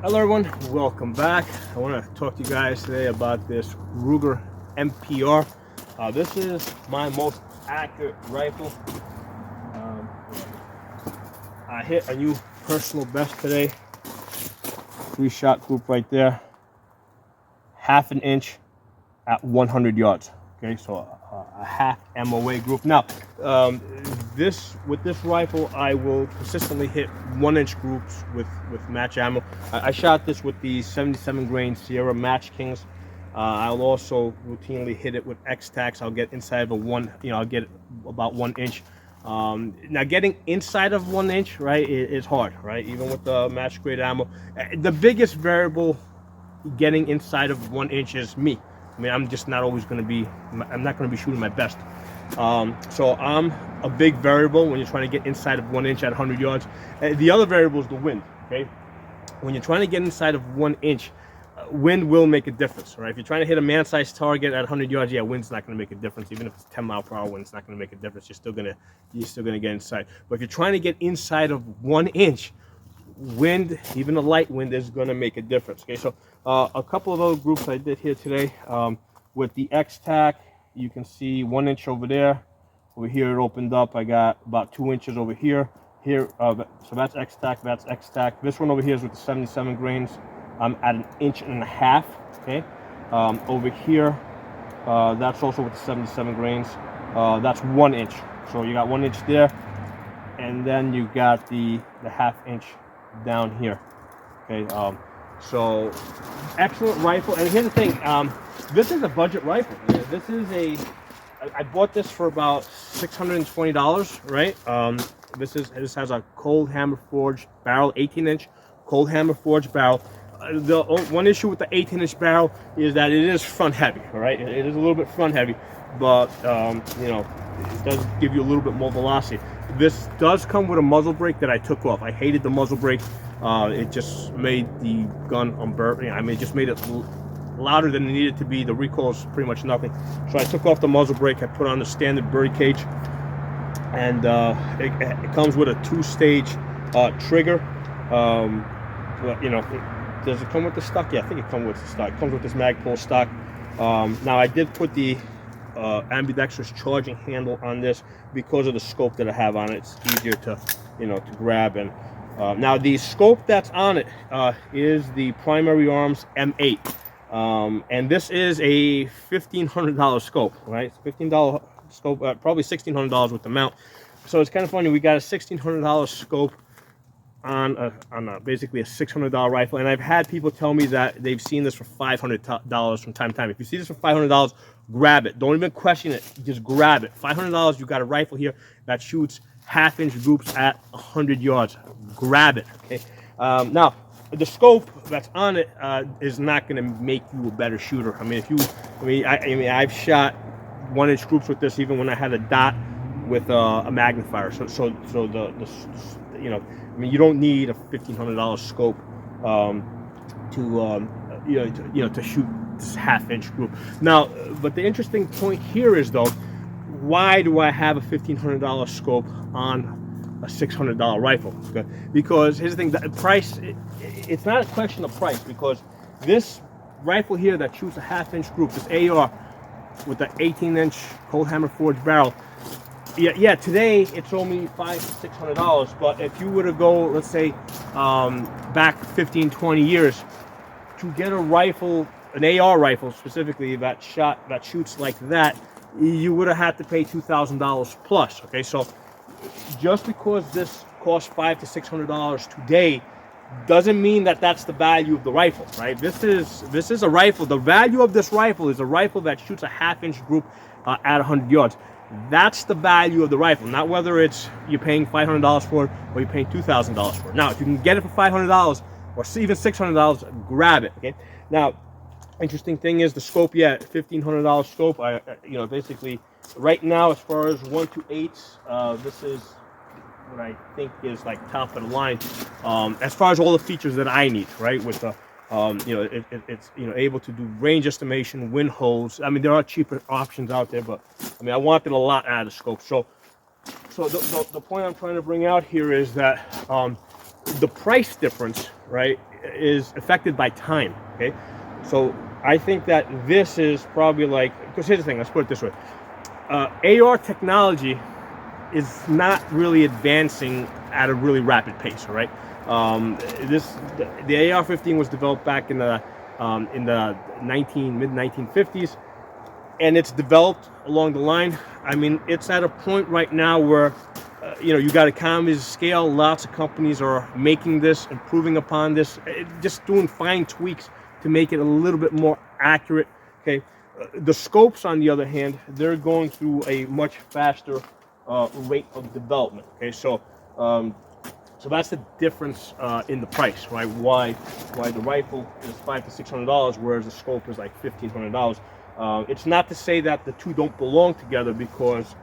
Hello everyone, welcome back. I want to talk to you guys today about this Ruger MPR. This is my most accurate rifle. Um, I hit a new personal best today. 3-shot group right there. Half an inch at 100 yards. Okay, so a half MOA group. Now, with this rifle, I will consistently hit 1-inch groups with match ammo. I shot this with the 77 grain Sierra Match Kings. I'll also routinely hit it with X-Tacs. I'll get inside of I'll get about 1 inch. Now, getting inside of 1 inch, right, is hard, right? Even with the match grade ammo, the biggest variable getting inside of 1 inch is me. I mean, I'm just not always going to be, I'm not going to be shooting my best. So I'm a big variable when you're trying to get inside of 1 inch at 100 yards. The other variable is the wind, okay? When you're trying to get inside of 1 inch, wind will make a difference, right? If you're trying to hit a man-sized target at 100 yards, yeah, wind's not going to make a difference. Even if it's 10-mile-per-hour wind, it's not going to make a difference. You're still going to get inside. But if you're trying to get inside of 1 inch, wind, even a light wind, is going to make a difference. Okay, so a couple of other groups I did here today with the X-Tac. You can see 1 inch over there. Over here it opened up. I got about 2 inches over here. So that's X-Tac. That's X-Tac. This one over here is with the 77 grains. I'm at 1.5 inches. Okay. Over here, that's also with the 77 grains. That's 1 inch. So you got 1 inch there, and then you got the half inch down here. Okay, so excellent rifle. And here's the thing, this is a budget rifle. This is I bought this for about $620, right? This has a cold hammer forged barrel, 18-inch cold hammer forged barrel. The one issue with the 18-inch barrel is that it is front heavy, all right? It is a little bit front heavy, but it does give you a little bit more velocity. This does come with a muzzle brake that I took off. I hated the muzzle brake. It just made the gun unbearable. I mean, it just made it louder than it needed to be. The recoil is pretty much nothing. So I took off the muzzle brake. I put on the standard birdie cage, and it comes with a 2-stage trigger. Does it come with the stock? Yeah, I think it comes with the stock. It comes with this Magpul stock. Now I did put the ambidextrous charging handle on this because of the scope that I have on it. It's easier to grab. And now the scope that's on it is the Primary Arms M8, and this is a $1,500 scope, right? It's $15 scope, probably $1,600 with the mount. So it's kind of funny. We got a $1,600 scope on basically a $600 rifle, and I've had people tell me that they've seen this for $500 from time to time. If you see this for $500, grab it. Don't even question it. Just grab it. $500, you got a rifle here that shoots half-inch groups at 100 yards. Grab it. Okay. Now, the scope that's on it is not going to make you a better shooter. I mean, I've shot 1-inch groups with this even when I had a dot with a magnifier. So you don't need a $1,500 scope to shoot this half-inch group. Now, but the interesting point here is, though, why do I have a $1,500 scope on a $600 rifle? Okay? Because here's the thing: the price. It's not a question of price, because this rifle here that shoots a half-inch group, this AR with the 18-inch cold hammer forged barrel. Yeah, today it's only $500 to $600, but if you were to go, let's say, back 15, 20 years, to get a rifle, an AR rifle specifically, that shoots like that, you would have had to pay $2,000 plus. Okay, so just because this costs $500 to $600 today doesn't mean that that's the value of the rifle, right? This is a rifle. The value of this rifle is a rifle that shoots a half-inch group at 100 yards. That's the value of the rifle, not whether it's you're paying $500 for it or you're paying $2,000 for it. Now, if you can get it for $500 or even $600, grab it. Okay. Now, interesting thing is the scope. Yeah, $1,500 scope. Basically, right now, as far as 1-to-8, this is what I think is like top of the line. As far as all the features that I need, right? With the it's able to do range estimation, wind holds. I mean, there are cheaper options out there, but I mean, I wanted a lot out of the scope. So the point I'm trying to bring out here is that the price difference, right, is affected by time. Okay, so I think that this is probably like, because here's the thing, let's put it this way. AR technology is not really advancing at a really rapid pace, all right? The AR-15 was developed back in the mid-1950s, and it's developed along the line. I mean, it's at a point right now where you got economies of scale. Lots of companies are making this, improving upon this, just doing fine tweaks to make it a little bit more accurate. Okay, the scopes, on the other hand, they're going through a much faster rate of development. Okay, so that's the difference in the price, right? Why the rifle is $500 to $600, whereas the scope is like $1,500. It's not to say that the two don't belong together, because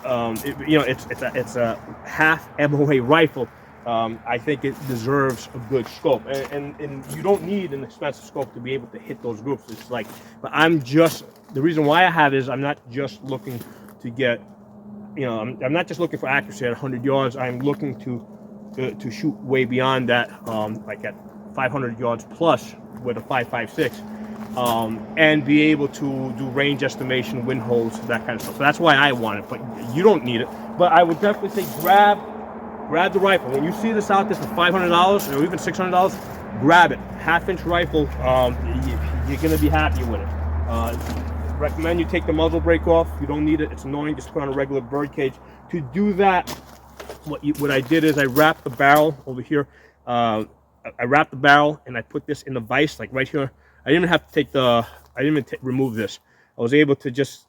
it's a half MOA rifle. I think it deserves a good scope, and you don't need an expensive scope to be able to hit those groups. It's like, but the reason why I have is I'm not just looking to get, I'm not just looking for accuracy at 100 yards. I'm looking to shoot way beyond that, like at 500 yards plus with a 5.56, and be able to do range estimation, wind holds, that kind of stuff. So that's why I want it, but you don't need it. But I would definitely say grab the rifle. When you see this out there for $500 or even $600, grab it. Half-inch rifle, you're gonna be happy with it. Recommend you take the muzzle brake off. You don't need it. It's annoying. Just put on a regular bird cage. To do that, what I did is I wrapped the barrel over here. I wrapped the barrel and I put this in the vise, like right here. I didn't even have to remove this. I was able to just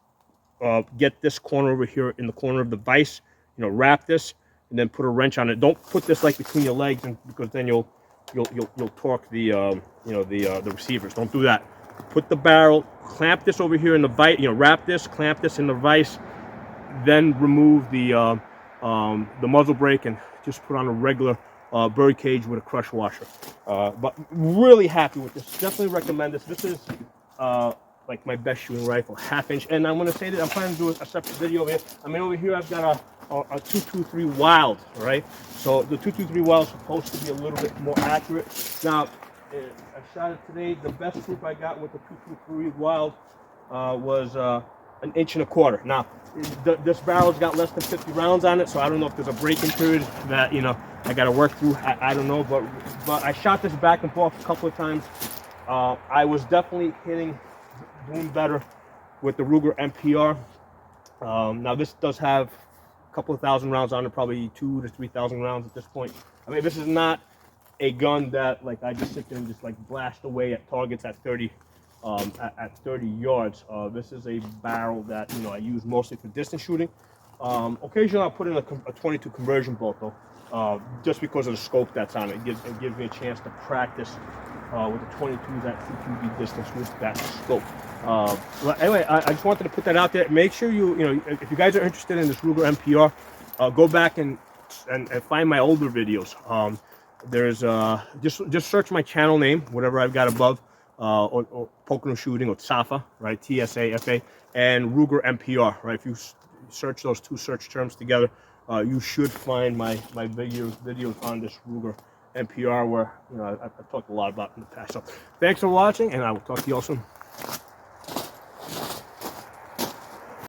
get this corner over here in the corner of the vise, wrap this, and then put a wrench on it. Don't put this like between your legs, because then you'll torque the the receivers. Don't do that. Put the barrel, clamp this over here in the vise, wrap this, clamp this in the vise, then remove the muzzle brake and just put on a regular bird cage with a crush washer. But really happy with this. Definitely recommend this. This is like my best shooting rifle, half-inch. And I'm going to say that I'm planning to do a separate video over here. I mean, over here I've got a 223 Wild, right? So the 223 Wild is supposed to be a little bit more accurate. Now, I shot it today. The best group I got with the 223 Wild was 1.25 inches. Now, this barrel's got less than 50 rounds on it, so I don't know if there's a break-in period that I got to work through. I don't know, but I shot this back and forth a couple of times. I was definitely doing better with the Ruger MPR. Now this does have a couple of thousand rounds on it, probably 2,000 to 3,000 rounds at this point. I mean, this is not a gun that like I just sit there and just like blast away at targets at 30 yards. This is a barrel that I use mostly for distance shooting. Occasionally I'll put in a 22 conversion bolt though, just because of the scope that's on it. It gives me a chance to practice with the 22s at CQB distance with that scope. Well, anyway, I just wanted to put that out there. Make sure if you guys are interested in this Ruger MPR, go back and find my older videos. There's just search my channel name, whatever I've got above, or Pocono Shooting, or TSAFA, right? TSAFA, and Ruger MPR, right? If you search those two search terms together, you should find my videos on this Ruger MPR, where I've talked a lot about in the past. So thanks for watching, and I will talk to you all soon.